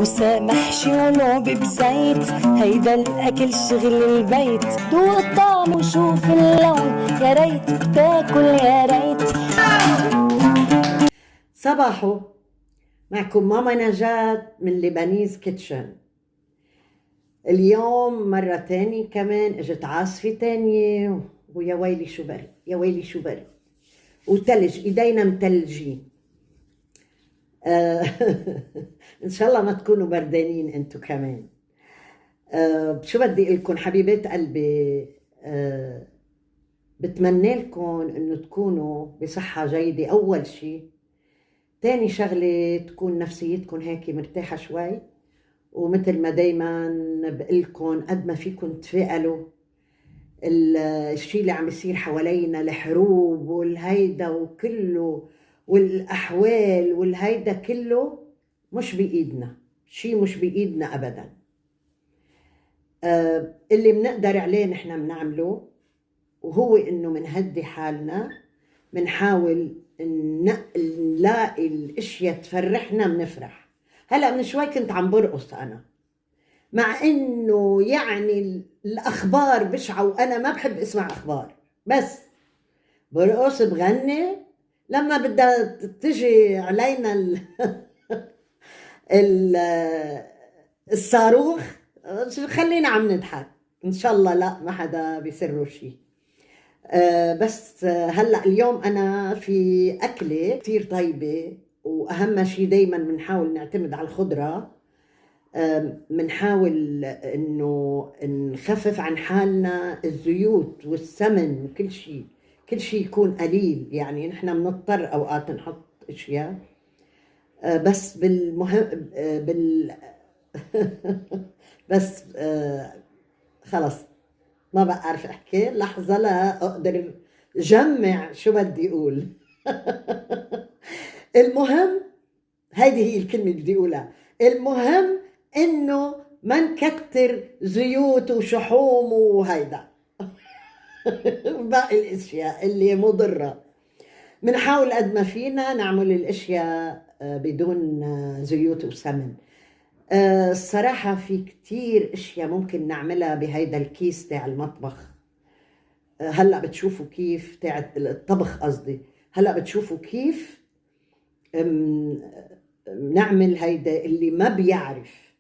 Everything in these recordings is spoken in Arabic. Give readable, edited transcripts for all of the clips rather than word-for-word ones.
وسامح شلونه بزيت، هيدا الأكل شغل البيت. دوق الطعم وشوف اللون، يا ريت بتاكل يا ريت. صباحو، معكم ماما نجاة من لبنيز كيتشن. اليوم مرة تاني كمان اجت عاصفة تانية، ويا ويلي شو برد، يا ويلي شو برد، وتلج، ايدينا متلجين. ان شاء الله ما تكونوا بردانين انتو كمان. شو بدي لكم حبيبات قلبي، بتمنى لكم انه تكونوا بصحة جيدة اول شي. تاني شغلة تكون نفسيتكم هيك مرتاحة شوي، ومثل ما دايما بقلكن قد ما فيكن تفائلوا. الشيء اللي عم يصير حوالينا، الحروب والهيدا وكله والأحوال والهيدا كله مش بإيدنا، شيء مش بإيدنا أبدا. اللي بنقدر عليه نحن بنعمله، وهو إنه منهدي حالنا، منحاول نلاقي الاشياء تفرحنا، بنفرح. هلا من شوي كنت عم برقص انا، مع انه يعني الاخبار بشعه وانا ما بحب اسمع اخبار، بس برقص بغني لما بدها تجي علينا الصاروخ. خلينا عم نضحك ان شاء الله، لا ما حدا بيسره شيء. بس هلأ اليوم أنا في أكلة كتير طيبة، وأهم شيء دايما بنحاول نعتمد على الخضرة. بنحاول إنه نخفف عن حالنا الزيوت والسمن وكل شيء، كل شيء يكون قليل. يعني نحن بنضطر أوقات نحط أشياء، بس بالمهم بس خلص ما بعرف احكي، لحظة لا اقدر جمع شو بدي اقول. المهم، هيدي هي الكلمة اللي بدي اقولها، المهم انه ما نكتر زيوت وشحوم وهيدا باقي الاشياء اللي مضرة. بنحاول قد ما فينا نعمل الاشياء بدون زيوت وسمن. الصراحة في كتير اشياء ممكن نعملها بهيدا الكيس تاع المطبخ. هلأ بتشوفوا كيف تاع الطبخ، قصدي هلأ بتشوفوا كيف نعمل هيدا اللي ما بيعرف.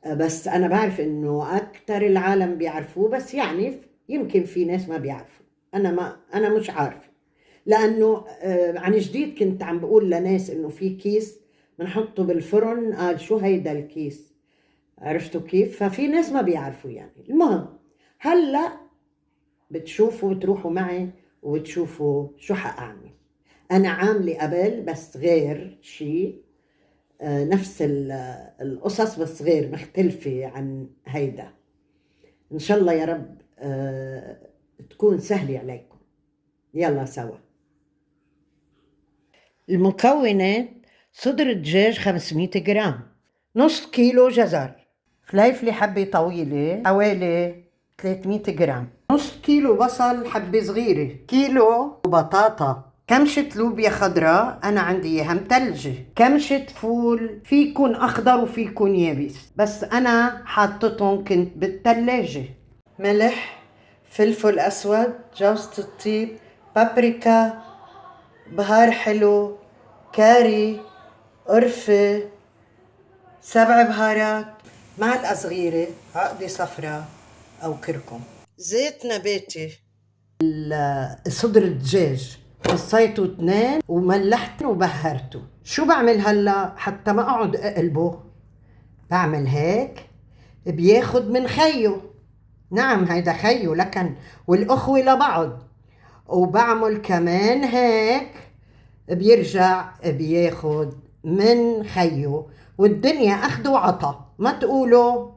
بس أنا بعرف إنه أكتر العالم بيعرفوه، بس يعني يمكن في ناس ما بيعرفوا. أنا مش عارفة، لأنه عن جديد كنت عم بقول لناس إنه في كيس بنحطه بالفرن، قال شو هيدا الكيس، عرفتوا كيف؟ ففي ناس ما بيعرفوا يعني. المهم هلأ بتشوفوا، بتروحوا معي وبتشوفوا شو حأعمل. أنا عاملة قبل بس غير شيء، نفس القصص بس غير، مختلفة عن هيدا. إن شاء الله يا رب تكون سهلة عليكم. يلا سوا. المكونات: صدر دجاج 500 جرام، نص كيلو جزر، فليفلة حبة طويلة حوالي 300 جرام، نص كيلو بصل حبة صغيرة، كيلو بطاطا، كمشة لوبيا خضراء أنا عندي إياها متلجة، كمشة فول فيكن أخضر وفيكن يابس، بس أنا حاطتهم كنت بالتلاجة، ملح، فلفل أسود، جوزة الطيب، بابريكا، بهار حلو، كاري، قرفة، 7 بهارات، معلقة صغيرة عقدة صفراء أو كركم، زيت نباتي. صدر الدجاج قصيته 2 وملحته وبهرته. شو بعمل هلا حتى ما اقعد اقلبه؟ بعمل هيك، بياخد من خيه. نعم هيدا خيه لكن والاخوة لبعض. وبعمل كمان هيك، بيرجع بياخد من خيه. والدنيا اخد وعطا، ما تقولوا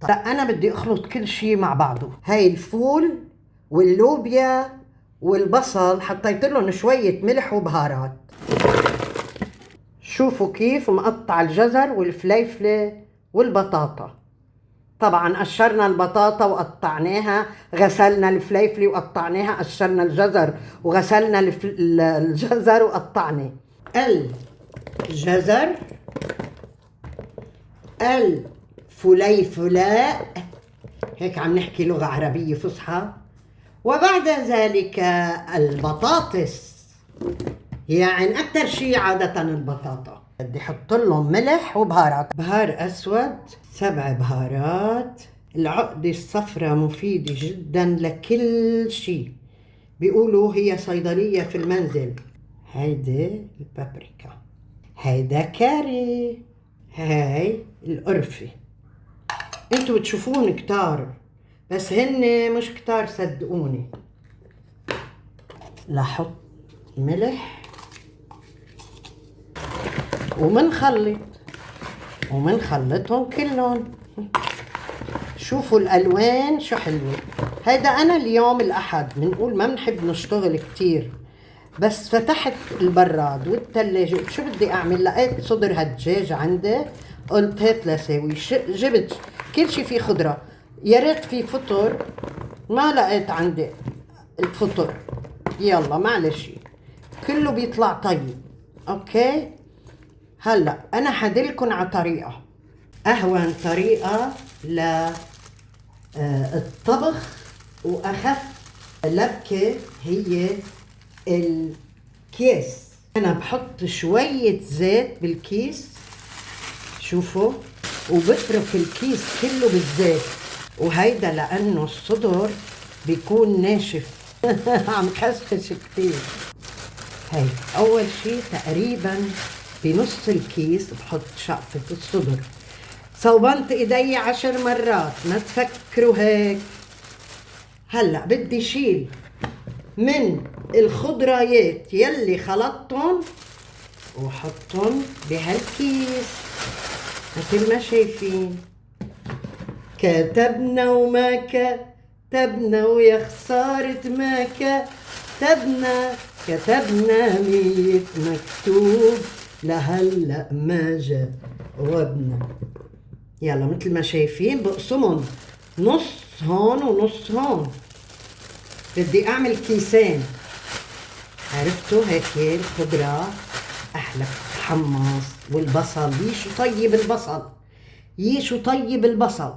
طيب انا بدي اخلط كل شيء مع بعضه. هاي الفول واللوبيا والبصل حطيت لهم شوية ملح وبهارات. شوفوا كيف مقطع الجزر والفليفلة والبطاطا. طبعا قشرنا البطاطا وقطعناها، غسلنا الفليفلة وقطعناها، قشرنا الجزر وغسلنا الجزر وقطعناه. الجزر الفليفلاء، هيك عم نحكي لغة عربية فصحى. وبعد ذلك البطاطس، يعني أكتر شي عادة البطاطا. بدي أحط لهم ملح وبهارات، بهار أسود 7 بهارات. العقدة الصفراء مفيدة جدا لكل شي، بيقولوا هي صيدلية في المنزل. هيدي البابريكا، هيدا كاري، هاي القرفة. انتوا بتشوفون كتار بس هن مش كتار صدقوني. لحط ملح ومنخلطهم كلهم. شوفوا الألوان شو حلوة. هيدا أنا اليوم الأحد بنقول ما بنحب نشتغل كتير، بس فتحت البراد والتلاجة، شو بدي أعمل؟ لقيت صدر هالدجاج عندي، قلت هات لساوي. جبت كل شي فيه خضرة، يا ريت في فطر، ما لقيت عندي الفطر. يلا معلش، كله بيطلع طيب. اوكي، هلا انا حدلكن على طريقة، اهون طريقة للطبخ واخف لبكة، هي الكيس. انا بحط شوية زيت بالكيس، شوفوا، وبترك الكيس كله بالزيت. وهيدا لانه الصدر بيكون ناشف عم خشخش كتير. هي اول شي تقريبا بنص الكيس بحط شقفة الصدر. صوبنت ايدي 10 مرات، ما تفكروا هيك. هلا بدي شيل من الخضرايات يلي خلطتن وحطن بهالكيس مثل ما شايفين. كتبنا وما كتبنا، ويا خسارة ما كتبنا، كتبنا 100 مكتوب لهلأ ما جاوبنا. يلا مثل ما شايفين بقسمهم نص هون ونص هون. بدي اعمل كيسين، عرفتوا هيك الخضرة احلى تتحمص. والبصل يشو طيب البصل، يشو طيب البصل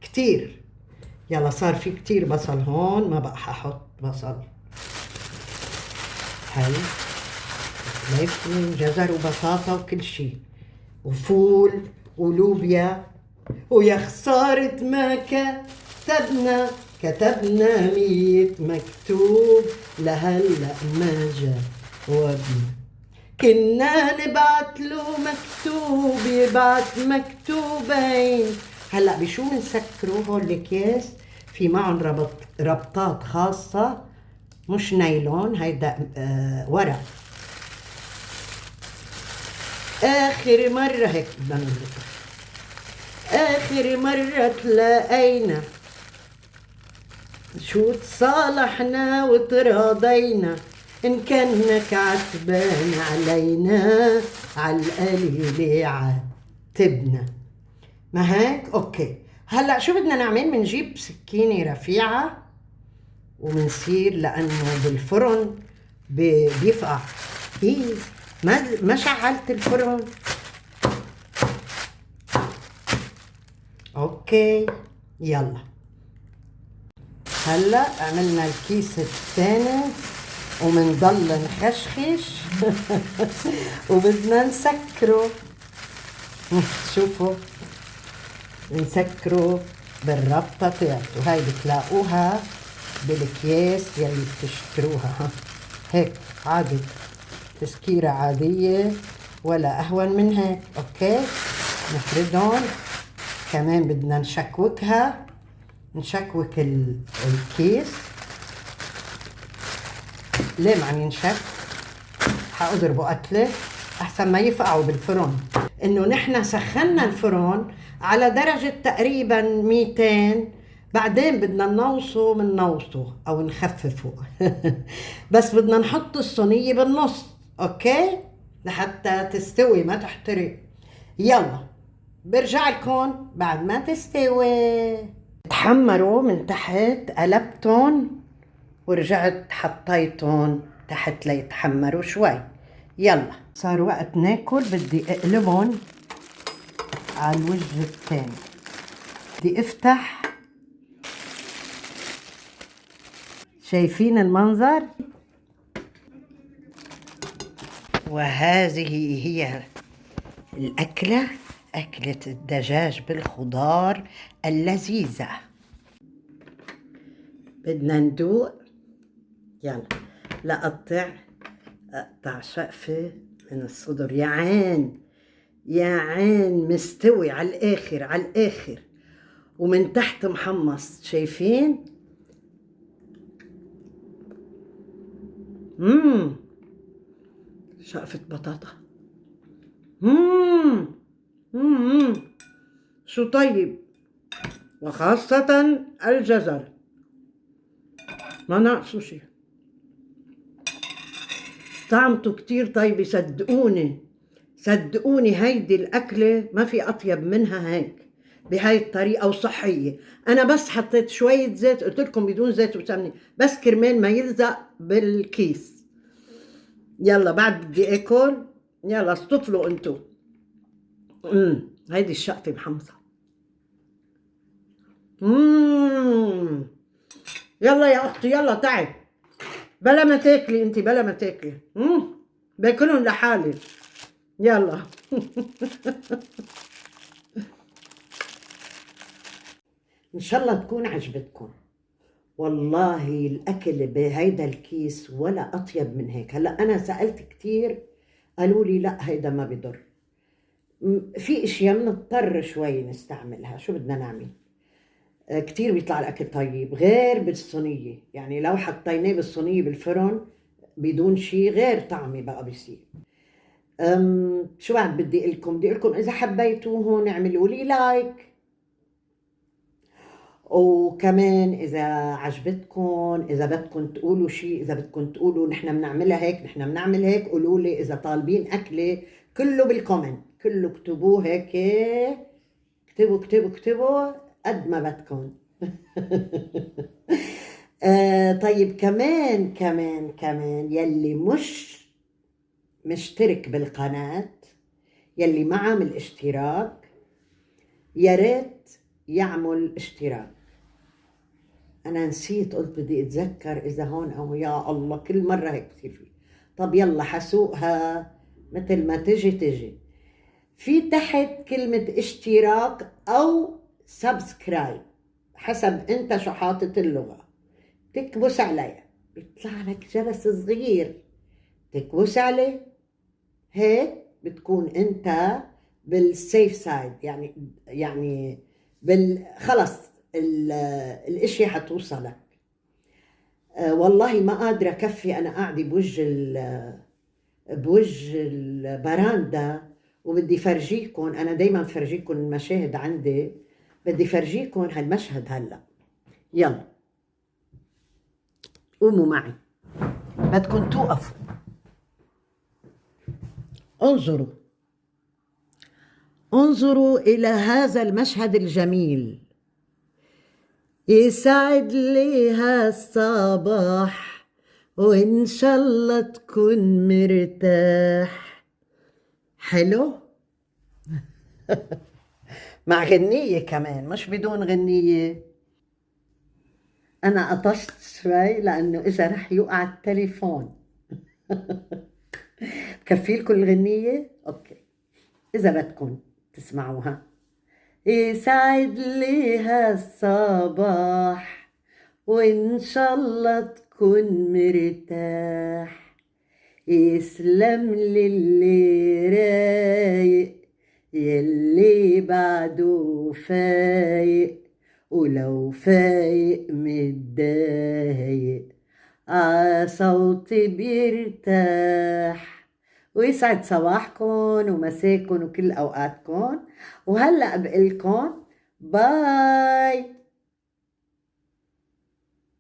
كتير. يلا صار في كتير بصل هون، ما بقى ححط بصل. هاي ليفون جزر وبطاطا وكل شي، وفول ولوبيا. ويا خسارة ما كتبنا، كتبنا 100 مكتوب لهلأ ما جاوبنا. كنا نبعت له مكتوب يبعت مكتوبين. هلا بشو منسكروا هول الأكياس؟ في معهم ربطات خاصة، مش نايلون، هيدا ورق. آخر مرة هيك بدنا نغلق، آخر مرة تلاقينا شو تصالحنا وتراضينا، إن كانك عتبان علينا عالقليل عاتبنا. ما هيك؟ أوكي. هلأ شو بدنا نعمل؟ منجيب سكينة رفيعة ومنصير، لأنه بالفرن بيفقع. إيه ما شعلت الفرن. أوكي يلا. هلأ عملنا الكيس الثاني ومنضل نخشخش وبدنا نسكره. شوفوا نسكره بالربطة تاعته. هاي بتلاقوها بالأكياس يلي بتشتروها، هيك عادي، تسكيرة عادية ولا أهون من هيك. أوكي، نفردهم. كمان بدنا نشكوكها، نشكوك الكيس. ليه ما عم ينشك؟ حاضربه قتلة أحسن ما يفقعوا بالفرن. إنه نحن سخنا الفرن على درجة تقريبا 200، بعدين بدنا ننوصه منوصه أو نخففه بس بدنا نحط الصينية بالنص، أوكي، لحتى تستوي ما تحترق. يلا برجع لكم بعد ما تستوي. تحمروا من تحت، قلبتهم ورجعت حطيتهم تحت ليتحمروا شوي. يلا صار وقت ناكل، بدي اقلبهم على الوجه الثاني. بدي افتح، شايفين المنظر؟ وهذه هي الأكلة، أكلة الدجاج بالخضار اللذيذة. بدنا ندوق. يلا، لا أقطع شقفة من الصدر. يا عين يا عين، مستوي على الآخر على الآخر، ومن تحت محمص، شايفين؟ شقفة بطاطا. شو طيب، وخاصة الجزر ما ناقصه شي. طعمته كتير طيبة، صدقوني صدقوني. هيدي الأكلة ما في أطيب منها هيك بهاي الطريقة، وصحية. أنا بس حطيت شوية زيت، قلت لكم بدون زيت وسمنة، بس كرمال ما يلزق بالكيس. يلا بعد بدي آكل. يلا اصطفلوا انتو. هيدي الشقفة محمصة. يلا يا أختي، يلا تعي، بلا ما تاكلي انتي، بلا ما تاكلي. باكلهم لحالي. يلا. ان شاء الله تكون عجبتكم. والله الاكل بهيدا الكيس ولا اطيب من هيك. هلا انا سالت كتير، قالوا لي لا هيدا ما بضر. في اشياء بنضطر شوي نستعملها، شو بدنا نعمل؟ كتير بيطلع الاكل طيب غير بالصينيه. يعني لو حطيناه بالصينيه بالفرن بدون شي، غير طعمي بقى بيصير. شو بعد بدي لكم؟ بدي لكم اذا حبيتوه اعملوا لي لايك، وكمان اذا عجبتكم، اذا بدكم تقولوا شيء، اذا بدكم تقولوا نحن بنعملها هيك، نحن بنعمل هيك، قولوا لي. اذا طالبين اكله كله بالكومنت، كله اكتبوه هيك، اكتبوا اكتبوا اكتبوا قد ما بدكم. طيب كمان يلي مش مشترك بالقناة، يلي ما عامل اشتراك، يا ريت يعمل اشتراك. أنا نسيت، قلت بدي أتذكر إذا هون أو يا الله، كل مرة هيك بصير فيه. طب يلا حسوقها مثل ما تجي. في تحت كلمة اشتراك أو سبسكرايب، حسب أنت شو حاطط اللغة. تكبس عليها بيطلع لك جرس صغير، تكبس عليه هيك بتكون أنت بالسيف سايد. يعني خلص الاشياء حتوصلك. والله ما قادرة أكفي، أنا قاعدة بوجه البراندا، وبدي فرجيكم. أنا دايما فرجيكم المشاهد عندي، بدي فرجيكم هالمشهد هلأ. يلا قوموا معي، بدكم توقفوا. انظروا إلى هذا المشهد الجميل. يسعد لي هالصباح، وإن شاء الله تكون مرتاح. حلو. مع غنية كمان، مش بدون غنية. أنا قطشت شوي لأنه إذا رح يوقع التليفون. كفيلكم الغنية؟ أوكي، إذا بدكم تسمعوها. يسعد لي هالصباح، وإن شاء الله تكون مرتاح. يسلم للي رايق، يلي بعده فايق، ولو فايق متضايق عصوتي بيرتاح. ويسعد صباحكن ومساكن وكل أوقاتكن. وهلأ بقلكن باي.